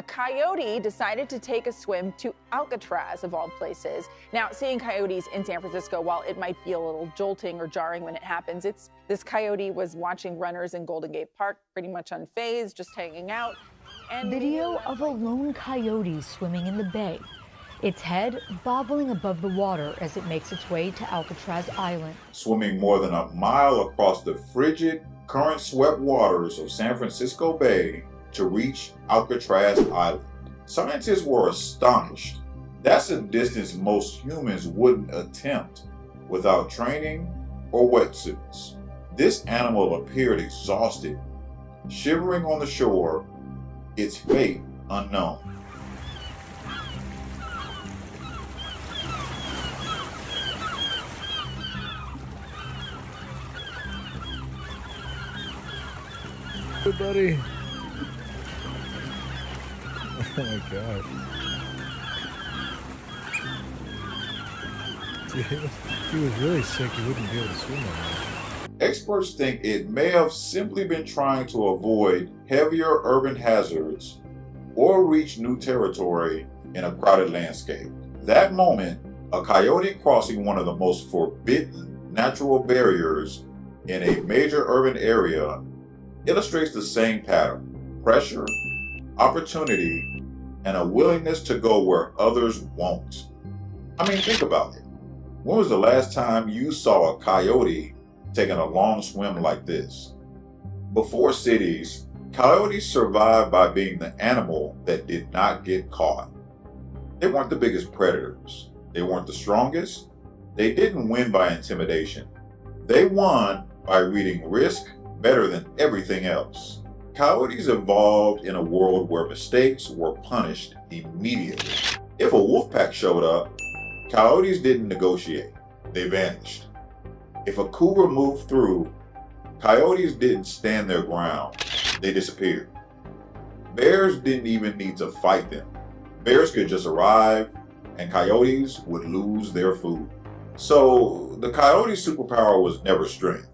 a coyote decided to take a swim to Alcatraz, of all places. Now, seeing coyotes in San Francisco, while it might feel a little jolting or jarring when it happens, this coyote was watching runners in Golden Gate Park, pretty much unfazed, just hanging out. And video of a lone coyote swimming in the bay, its head bobbling above the water as it makes its way to Alcatraz Island. Swimming more than a mile across the frigid, current-swept waters of San Francisco Bay to reach Alcatraz Island. Scientists were astonished. That's a distance most humans wouldn't attempt without training or wetsuits. This animal appeared exhausted, shivering on the shore, its fate unknown. Hey, buddy. Oh my god. Dude, he was really sick. He wouldn't be able to swim anymore. Experts think it may have simply been trying to avoid heavier urban hazards or reach new territory in a crowded landscape. That moment, a coyote crossing one of the most forbidden natural barriers in a major urban area illustrates the same pattern: pressure, opportunity, and a willingness to go where others won't. I mean, think about it. When was the last time you saw a coyote taking a long swim like this? Before cities, coyotes survived by being the animal that did not get caught. They weren't the biggest predators. They weren't the strongest. They didn't win by intimidation. They won by reading risk better than everything else. Coyotes evolved in a world where mistakes were punished immediately. If a wolf pack showed up, coyotes didn't negotiate. They vanished. If a cougar moved through, coyotes didn't stand their ground. They disappeared. Bears didn't even need to fight them. Bears could just arrive, and coyotes would lose their food. So the coyote's superpower was never strength.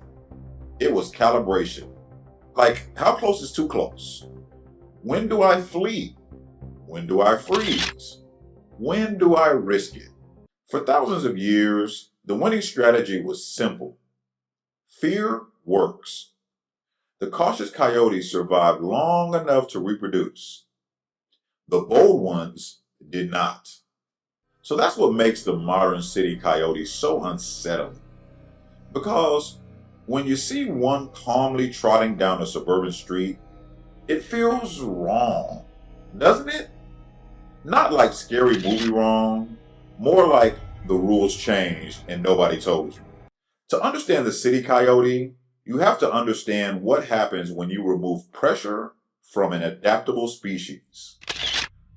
It was calibration. Like, how close is too close? When do I flee? When do I freeze? When do I risk it? For thousands of years, the winning strategy was simple. Fear works. The cautious coyotes survived long enough to reproduce. The bold ones did not. So that's what makes the modern city coyote so unsettling. Because when you see one calmly trotting down a suburban street, it feels wrong, doesn't it? Not like scary movie wrong, more like the rules changed and nobody told you. To understand the city coyote, you have to understand what happens when you remove pressure from an adaptable species.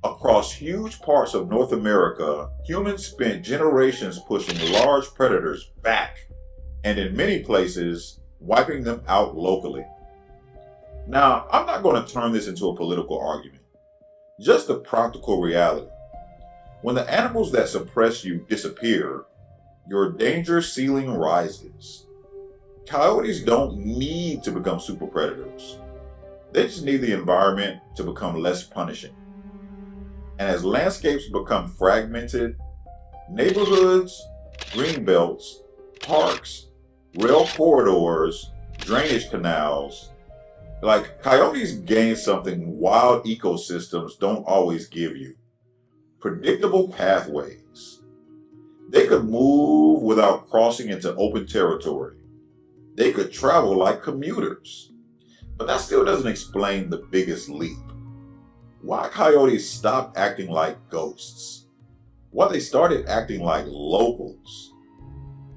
Across huge parts of North America, humans spent generations pushing large predators back, and in many places, wiping them out locally. Now, I'm not going to turn this into a political argument, just a practical reality. When the animals that suppress you disappear, your danger ceiling rises. Coyotes don't need to become super predators. They just need the environment to become less punishing. And as landscapes become fragmented, neighborhoods, green belts, parks, rail corridors, drainage canals, like coyotes gain something wild ecosystems don't always give you: predictable pathways. They could move without crossing into open territory. They could travel like commuters. But that still doesn't explain the biggest leap. Why coyotes stopped acting like ghosts? Why they started acting like locals?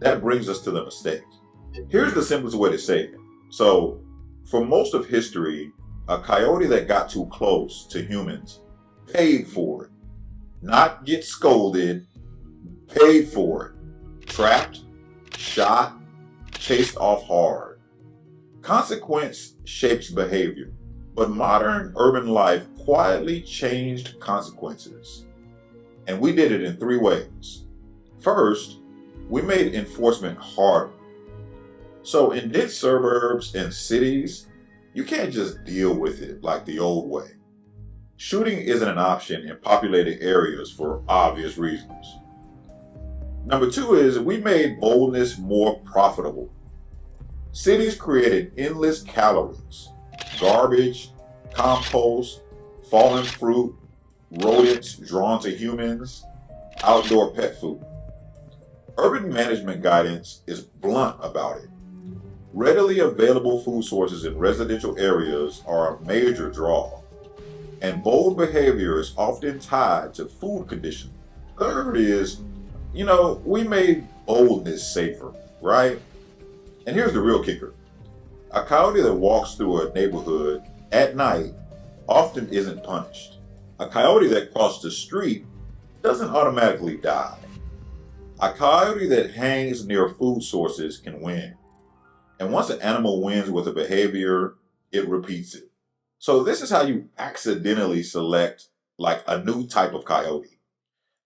That brings us to the mistake. Here's the simplest way to say it. So, for most of history, a coyote that got too close to humans paid for it. Not get scolded, paid for it. Trapped, shot, chased off hard. Consequence shapes behavior, but modern urban life quietly changed consequences. And we did it in 3 ways. First, we made enforcement harder. So in dense suburbs and cities, you can't just deal with it like the old way. Shooting isn't an option in populated areas for obvious reasons. Number two is we made boldness more profitable. Cities created endless calories, garbage, compost, fallen fruit, rodents drawn to humans, outdoor pet food. Urban management guidance is blunt about it. Readily available food sources in residential areas are a major draw, and bold behavior is often tied to food conditioning. Third is, we made boldness safer, right? And here's the real kicker. A coyote that walks through a neighborhood at night often isn't punished. A coyote that crosses the street doesn't automatically die. A coyote that hangs near food sources can win. And once an animal wins with a behavior, it repeats it. So this is how you accidentally select like a new type of coyote.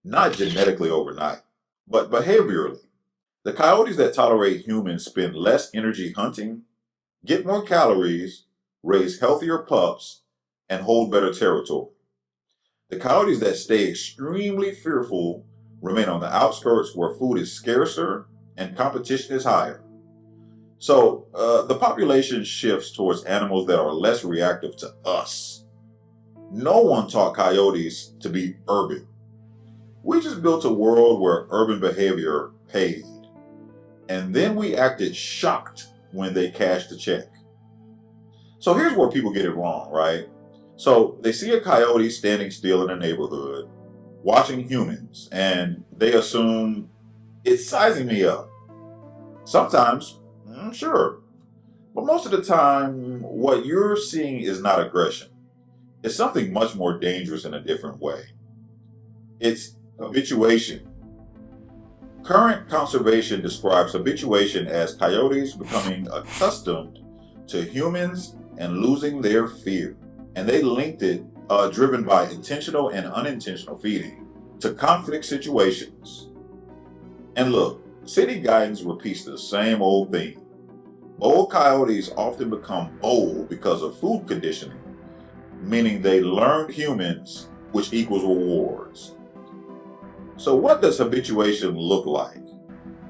Not genetically overnight, but behaviorally. The coyotes that tolerate humans spend less energy hunting, get more calories, raise healthier pups, and hold better territory. The coyotes that stay extremely fearful remain on the outskirts where food is scarcer and competition is higher. So the population shifts towards animals that are less reactive to us. No one taught coyotes to be urban. We just built a world where urban behavior paid. And then we acted shocked when they cashed the check. So here's where people get it wrong, right? So they see a coyote standing still in a neighborhood, watching humans, and they assume it's sizing me up. Sometimes, sure. But most of the time, what you're seeing is not aggression. It's something much more dangerous in a different way. It's habituation. Current conservation describes habituation as coyotes becoming accustomed to humans and losing their fear. And they linked it, driven by intentional and unintentional feeding, to conflict situations. And look, city guidance repeats the same old thing. Bold coyotes often become bold because of food conditioning, meaning they learned humans, which equals rewards. So what does habituation look like?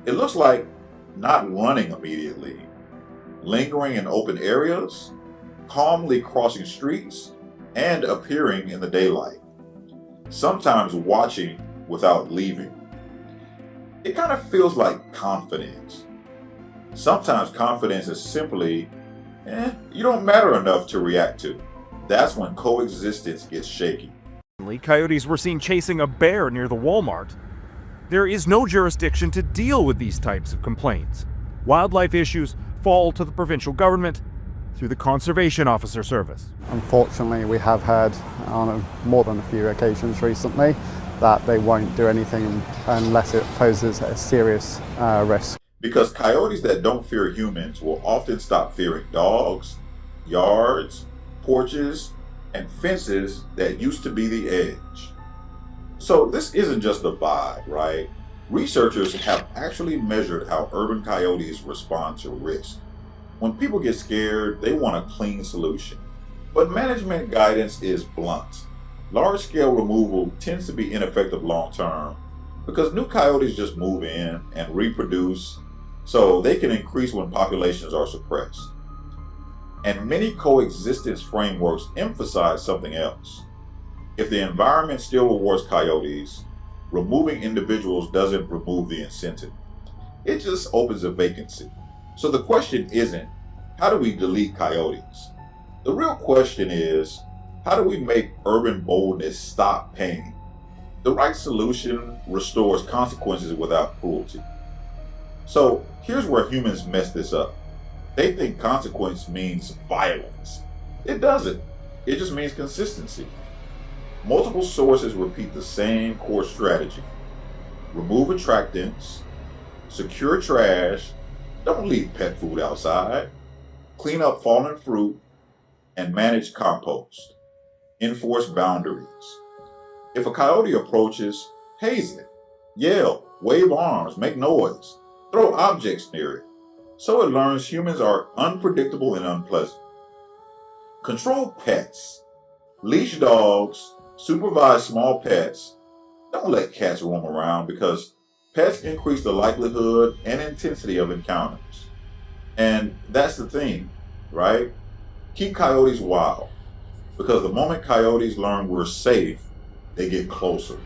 It looks like not running immediately, lingering in open areas, calmly crossing streets, and appearing in the daylight. Sometimes watching without leaving. It kind of feels like confidence. Sometimes confidence is simply, you don't matter enough to react to. That's when coexistence gets shaky. Coyotes were seen chasing a bear near the Walmart. There is no jurisdiction to deal with these types of complaints. Wildlife issues fall to the provincial government through the Conservation Officer Service. Unfortunately, we have heard on more than a few occasions recently that they won't do anything unless it poses a serious risk. Because coyotes that don't fear humans will often stop fearing dogs, yards, porches, and fences that used to be the edge. So this isn't just a vibe, right? Researchers have actually measured how urban coyotes respond to risk. When people get scared, they want a clean solution. But management guidance is blunt. Large-scale removal tends to be ineffective long-term because new coyotes just move in and reproduce, so they can increase when populations are suppressed. And many coexistence frameworks emphasize something else. If the environment still rewards coyotes, removing individuals doesn't remove the incentive. It just opens a vacancy. So the question isn't, how do we delete coyotes? The real question is, how do we make urban boldness stop pain? The right solution restores consequences without cruelty. So here's where humans mess this up. They think consequence means violence. It doesn't. It just means consistency. Multiple sources repeat the same core strategy. Remove attractants, secure trash, don't leave pet food outside, clean up fallen fruit, and manage compost. Enforce boundaries. If a coyote approaches, haze it, yell, wave arms, make noise, throw objects near it, so it learns humans are unpredictable and unpleasant. Control pets. Leash dogs, supervise small pets. Don't let cats roam around because pets increase the likelihood and intensity of encounters. And that's the thing, right? Keep coyotes wild because the moment coyotes learn we're safe, they get closer.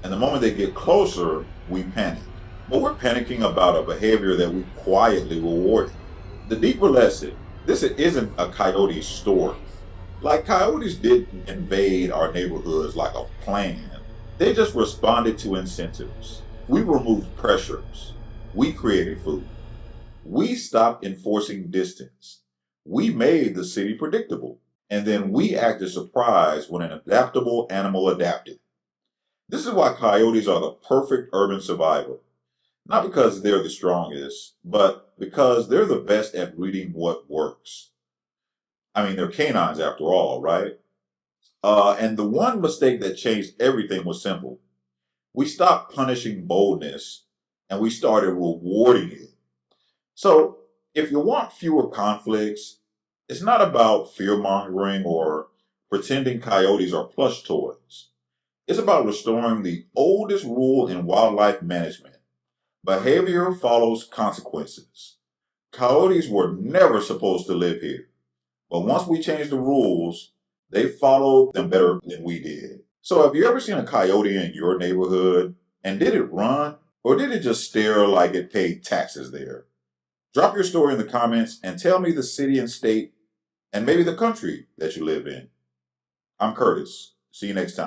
And the moment they get closer, we panic. But we're panicking about a behavior that we quietly rewarded. The deeper lesson, this isn't a coyote story. Like, coyotes didn't invade our neighborhoods like a plan. They just responded to incentives. We removed pressures. We created food. We stopped enforcing distance. We made the city predictable. And then we acted surprised when an adaptable animal adapted. This is why coyotes are the perfect urban survivor. Not because they're the strongest, but because they're the best at reading what works. I mean, they're canines after all, right? And the one mistake that changed everything was simple. We stopped punishing boldness and we started rewarding it. So, if you want fewer conflicts, it's not about fear mongering or pretending coyotes are plush toys. It's about restoring the oldest rule in wildlife management. Behavior follows consequences. Coyotes were never supposed to live here, but once we changed the rules, they followed them better than we did. So have you ever seen a coyote in your neighborhood, and did it run, or did it just stare like it paid taxes there? Drop your story in the comments and tell me the city and state and maybe the country that you live in. I'm Curtis. See you next time.